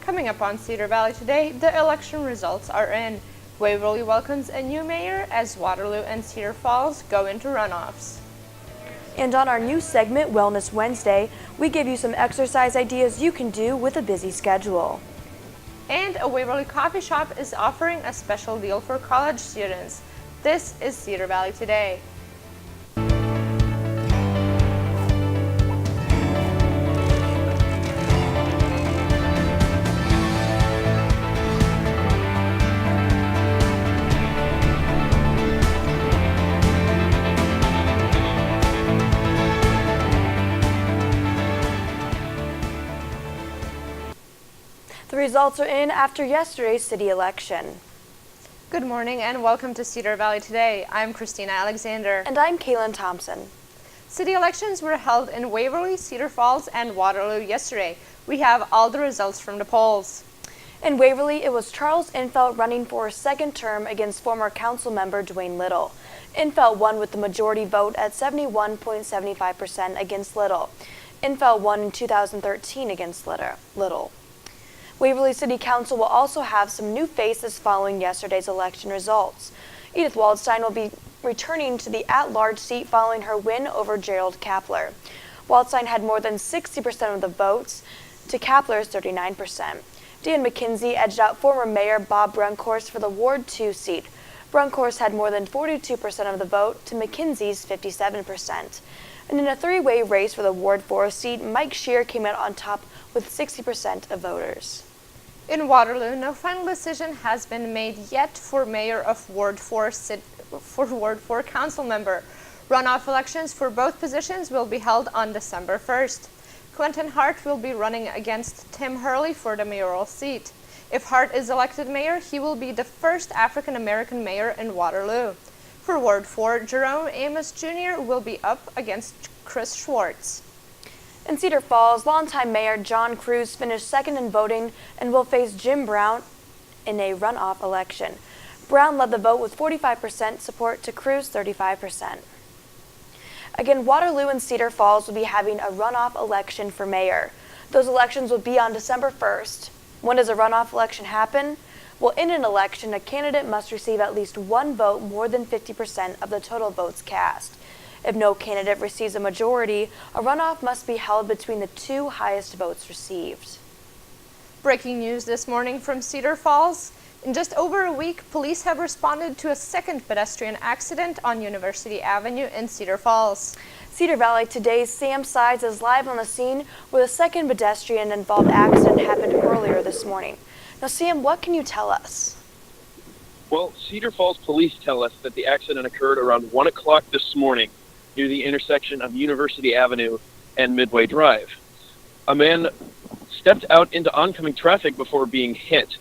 Coming up on Cedar Valley today, the election results are in. Waverly welcomes a new mayor as Waterloo and Cedar Falls go into runoffs. And on our new segment, Wellness Wednesday, we give you some exercise ideas you can do with a busy schedule. And a Waverly coffee shop is offering a special deal for college students. This is Cedar Valley Today. The results are in after yesterday's city election. Good morning and welcome to Cedar Valley Today. I'm Christina Alexander. And I'm Kaylin Thompson. City elections were held in Waverly, Cedar Falls, and Waterloo yesterday. We have all the results from the polls. In Waverly, it was Charles Infelt running for a second term against former council member Dwayne Little. Infelt won with the majority vote at 71.75% against Little. Infelt won in 2013 against Little. Waverly City Council will also have some new faces following yesterday's election results. Edith Waldstein will be returning to the at-large seat following her win over Gerald Kapler. Waldstein had more than 60% of the votes to Kapler's 39%. Dan McKenzie edged out former Mayor Bob Brunkhorst for the Ward 2 seat. Brunkhorst had more than 42% of the vote to McKenzie's 57%. And in a three-way race for the Ward 4 seat, Mike Scheer came out on top with 60% of voters. In Waterloo, no final decision has been made yet for mayor of Ward 4 council member. Runoff elections for both positions will be held on December 1st. Quentin Hart will be running against Tim Hurley for the mayoral seat. If Hart is elected mayor, he will be the first African-American mayor in Waterloo. For Ward 4, Jerome Amos Jr. will be up against Chris Schwartz. In Cedar Falls, longtime Mayor John Cruz finished second in voting and will face Jim Brown in a runoff election. Brown led the vote with 45% support to Cruz 35%. Again, Waterloo and Cedar Falls will be having a runoff election for mayor. Those elections will be on December 1st. When does a runoff election happen? Well, in an election, a candidate must receive at least one vote more than 50% of the total votes cast. If no candidate receives a majority, a runoff must be held between the two highest votes received. Breaking news this morning from Cedar Falls. In just over a week, police have responded to a second pedestrian accident on University Avenue in Cedar Falls. Cedar Valley Today's Sam Sides is live on the scene where the second pedestrian-involved accident happened earlier this morning. Now, Sam, what can you tell us? Well, Cedar Falls police tell us that the accident occurred around 1 o'clock this morning near the intersection of University Avenue and Midway Drive. A man stepped out into oncoming traffic before being hit.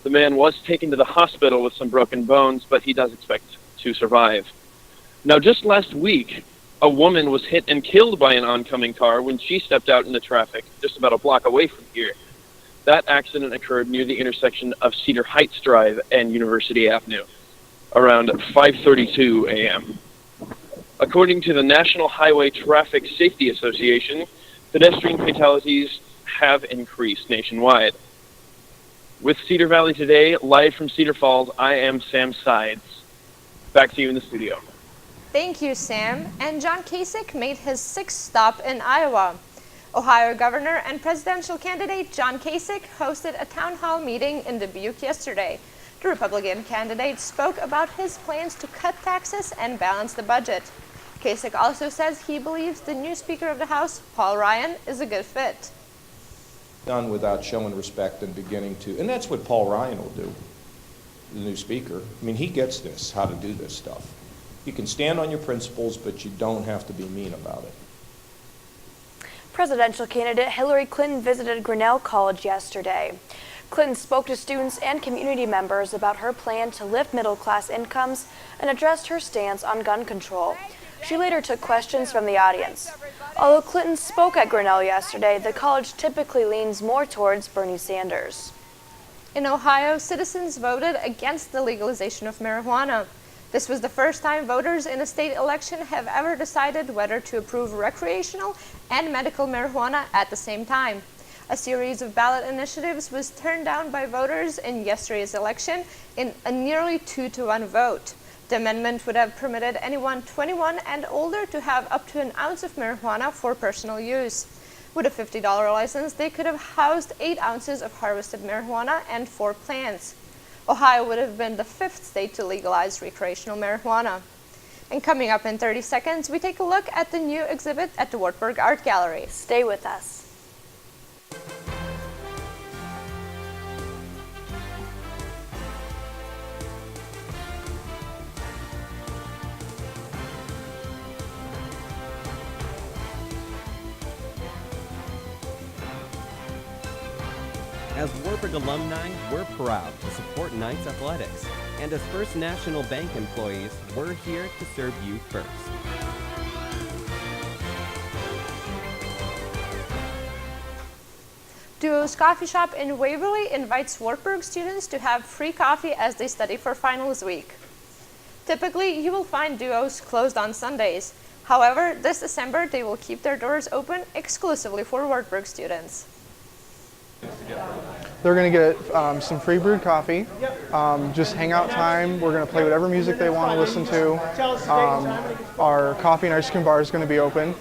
The man was taken to the hospital with some broken bones, but he does expect to survive. Now, just last week, a woman was hit and killed by an oncoming car when she stepped out into traffic just about a block away from here. That accident occurred near the intersection of Cedar Heights Drive and University Avenue around 5:32 a.m. According to the National Highway Traffic Safety Association, pedestrian fatalities have increased nationwide. With Cedar Valley Today, live from Cedar Falls, I am Sam Sides. Back to you in the studio. Thank you, Sam. And John Kasich made his sixth stop in Iowa. Ohio Governor and presidential candidate John Kasich hosted a town hall meeting in Dubuque yesterday. The Republican candidate spoke about his plans to cut taxes and balance the budget. Kasich also says he believes the new Speaker of the House, Paul Ryan, is a good fit. Done without showing respect and beginning to, and that's what Paul Ryan will do, the new Speaker. I mean, he gets this, how to do this stuff. You can stand on your principles, but you don't have to be mean about it. Presidential candidate Hillary Clinton visited Grinnell College yesterday. Clinton spoke to students and community members about her plan to lift middle-class incomes and addressed her stance on gun control. She later took questions from the audience. Although Clinton spoke at Grinnell yesterday, the college typically leans more towards Bernie Sanders. In Ohio, citizens voted against the legalization of marijuana. This was the first time voters in a state election have ever decided whether to approve recreational and medical marijuana at the same time. A series of ballot initiatives was turned down by voters in yesterday's election in a nearly 2-to-1 vote. The amendment would have permitted anyone 21 and older to have up to an ounce of marijuana for personal use. With a $50 license, they could have housed 8 ounces of harvested marijuana and 4 plants. Ohio would have been the 5th state to legalize recreational marijuana. And coming up in 30 seconds, we take a look at the new exhibit at the Wartburg Art Gallery. Stay with us. As Wartburg alumni, we're proud to support Knights Athletics. And as First National Bank employees, we're here to serve you first. Duo's Coffee Shop in Waverly invites Wartburg students to have free coffee as they study for finals week. Typically, you will find Duo's closed on Sundays. However, this December, they will keep their doors open exclusively for Wartburg students. They're going to get some free brewed coffee, just hangout time. We're going to play whatever music they want to listen to. Our coffee and ice cream bar is going to be open.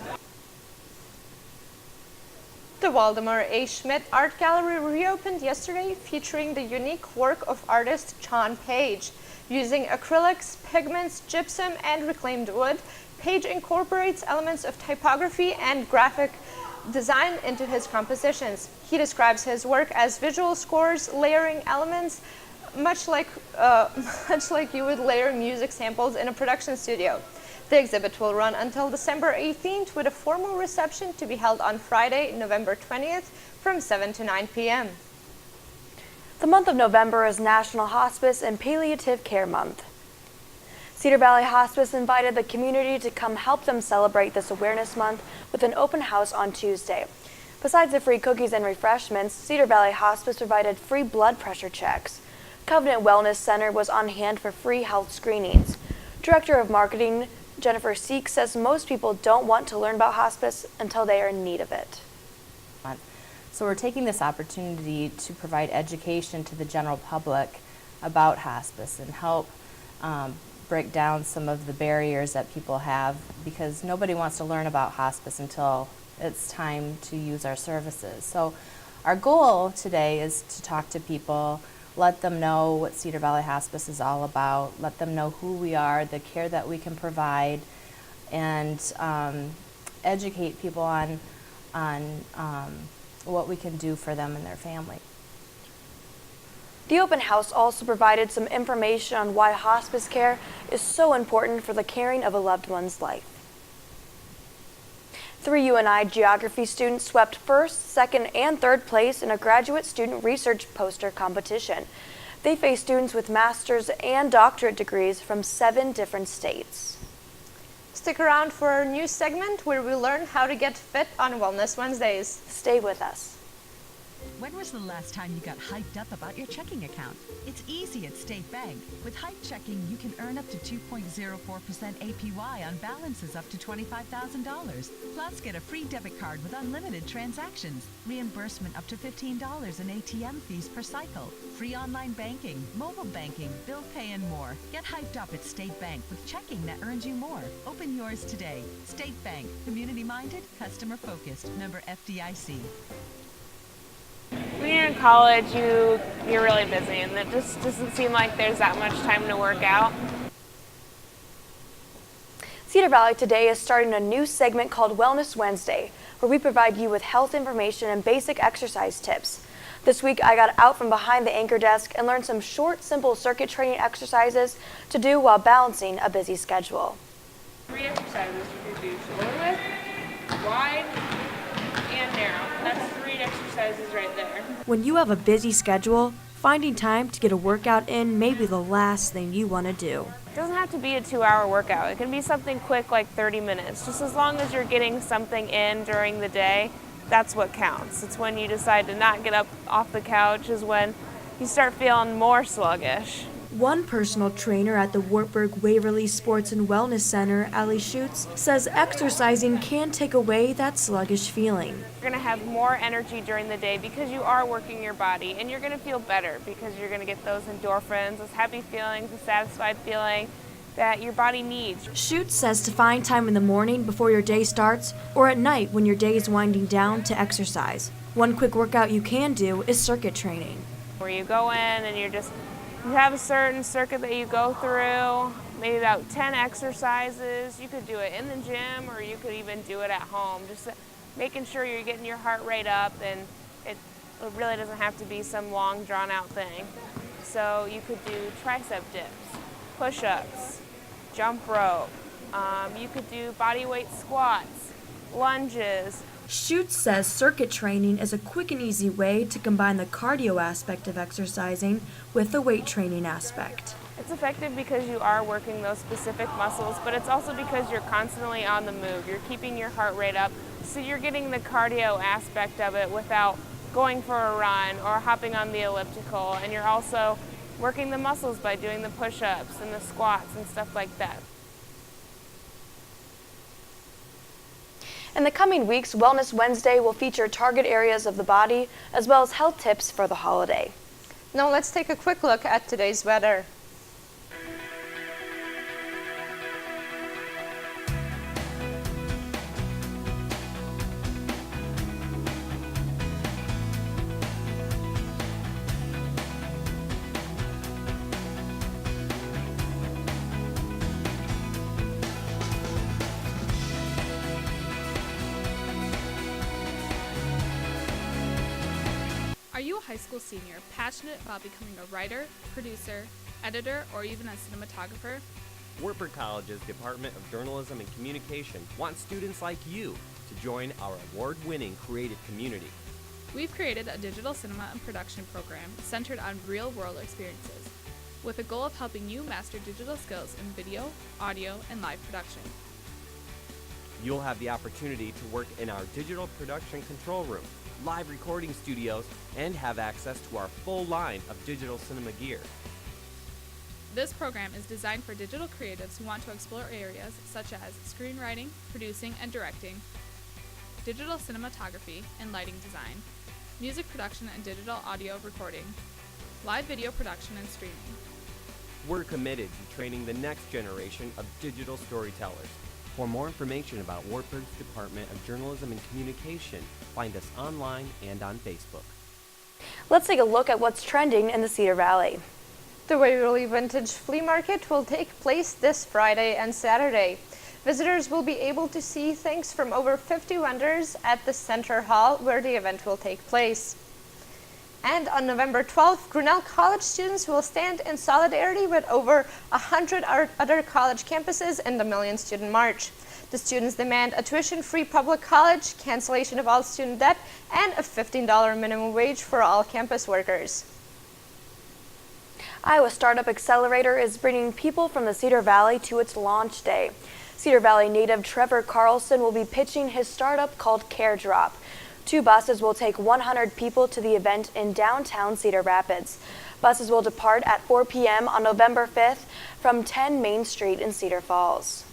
The Waldemar A. Schmidt Art Gallery reopened yesterday, featuring the unique work of artist John Page. Using acrylics, pigments, gypsum, and reclaimed wood, Page incorporates elements of typography and graphic design into his compositions. He describes his work as visual scores, layering elements, much like you would layer music samples in a production studio. The exhibit will run until December 18th, with a formal reception to be held on Friday, November 20th from 7 to 9 p.m. The month of November is National Hospice and Palliative Care Month. Cedar Valley Hospice invited the community to come help them celebrate this awareness month with an open house on Tuesday. Besides the free cookies and refreshments, Cedar Valley Hospice provided free blood pressure checks. Covenant Wellness Center was on hand for free health screenings. Director of Marketing Jennifer Seek says most people don't want to learn about hospice until they are in need of it. So we're taking this opportunity to provide education to the general public about hospice and help break down some of the barriers that people have, because nobody wants to learn about hospice until it's time to use our services. So our goal today is to talk to people, let them know what Cedar Valley Hospice is all about, let them know who we are, the care that we can provide, and educate people on what we can do for them and their family. The open house also provided some information on why hospice care is so important for the caring of a loved one's life. 3 Uni Geography students swept first, second, and third place in a graduate student research poster competition. They face students with master's and doctorate degrees from 7 different states. Stick around for our news segment where we learn how to get fit on Wellness Wednesdays. Stay with us. When was the last time you got hyped up about your checking account? It's easy at State Bank. With Hype Checking, you can earn up to 2.04% APY on balances up to $25,000. Plus, get a free debit card with unlimited transactions, reimbursement up to $15 in ATM fees per cycle, free online banking, mobile banking, bill pay, and more. Get hyped up at State Bank with checking that earns you more. Open yours today. State Bank, community-minded, customer-focused, member FDIC. When you're in college, you're really busy, and it just doesn't seem like there's that much time to work out. Cedar Valley Today is starting a new segment called Wellness Wednesday, where we provide you with health information and basic exercise tips. This week, I got out from behind the anchor desk and learned some short, simple circuit training exercises to do while balancing a busy schedule. 3 exercises you can do: shoulder width, wide, and narrow. That's 3 exercises right there. When you have a busy schedule, finding time to get a workout in may be the last thing you want to do. It doesn't have to be a 2-hour workout. It can be something quick like 30 minutes. Just as long as you're getting something in during the day, that's what counts. It's when you decide to not get up off the couch is when you start feeling more sluggish. One personal trainer at the Wartburg Waverly Sports and Wellness Center, Allie Schutz, says exercising can take away that sluggish feeling. You're going to have more energy during the day because you are working your body, and you're going to feel better because you're going to get those endorphins, those happy feelings, the satisfied feeling that your body needs. Schutz says to find time in the morning before your day starts or at night when your day is winding down to exercise. One quick workout you can do is circuit training. Where you go in and you have a certain circuit that you go through, maybe about 10 exercises. You could do it in the gym or you could even do it at home. Just making sure you're getting your heart rate up, and it really doesn't have to be some long drawn out thing. So you could do tricep dips, push-ups, jump rope. You could do body weight squats, lunges. Schutz says circuit training is a quick and easy way to combine the cardio aspect of exercising with the weight training aspect. It's effective because you are working those specific muscles, but it's also because you're constantly on the move. You're keeping your heart rate up, so you're getting the cardio aspect of it without going for a run or hopping on the elliptical, and you're also working the muscles by doing the push-ups and the squats and stuff like that. In the coming weeks, Wellness Wednesday will feature target areas of the body as well as health tips for the holiday. Now let's take a quick look at today's weather. Are you a high school senior passionate about becoming a writer, producer, editor, or even a cinematographer? Wartburg College's Department of Journalism and Communication wants students like you to join our award-winning creative community. We've created a digital cinema and production program centered on real-world experiences, with a goal of helping you master digital skills in video, audio, and live production. You'll have the opportunity to work in our digital production control room, live recording studios, and have access to our full line of digital cinema gear. This program is designed for digital creatives who want to explore areas such as screenwriting, producing and directing, digital cinematography and lighting design, music production and digital audio recording, live video production and streaming. We're committed to training the next generation of digital storytellers. For more information about Wartburg's Department of Journalism and Communication, find us online and on Facebook. Let's take a look at what's trending in the Cedar Valley. The Waverly Vintage Flea Market will take place this Friday and Saturday. Visitors will be able to see things from over 50 vendors at the Center Hall where the event will take place. And on November 12th, Grinnell College students will stand in solidarity with over 100 other college campuses in the Million Student March. The students demand a tuition-free public college, cancellation of all student debt, and a $15 minimum wage for all campus workers. Iowa Startup Accelerator is bringing people from the Cedar Valley to its launch day. Cedar Valley native Trevor Carlson will be pitching his startup called CareDrop. 2 buses will take 100 people to the event in downtown Cedar Rapids. Buses will depart at 4 p.m. on November 5th from 10 Main Street in Cedar Falls.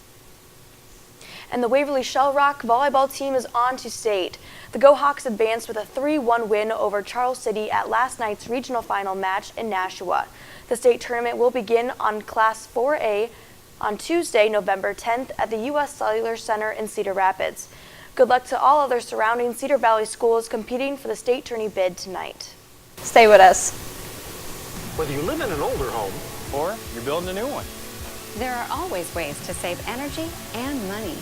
And the Waverly Shell Rock volleyball team is on to state. The Go Hawks advanced with a 3-1 win over Charles City at last night's regional final match in Nashua. The state tournament will begin on Class 4A on Tuesday, November 10th at the U.S. Cellular Center in Cedar Rapids. Good luck to all other surrounding Cedar Valley schools competing for the state tourney bid tonight. Stay with us. Whether you live in an older home or you're building a new one, there are always ways to save energy and money.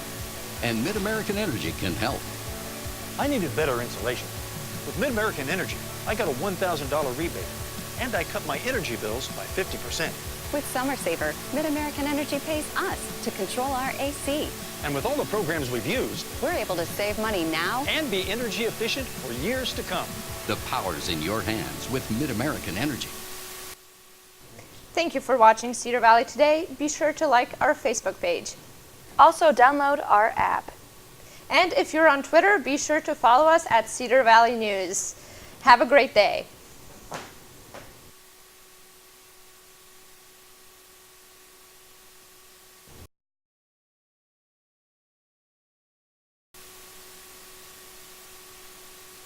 And Mid-American Energy can help. I needed better insulation. With Mid-American Energy, I got a $1,000 rebate, and I cut my energy bills by 50%. With Summer Saver, Mid-American Energy pays us to control our AC. And with all the programs we've used, we're able to save money now and be energy efficient for years to come. The power's in your hands with Mid-American Energy. Thank you for watching Cedar Valley Today. Be sure to like our Facebook page. Also download our app. And if you're on Twitter, be sure to follow us at Cedar Valley News. Have a great day.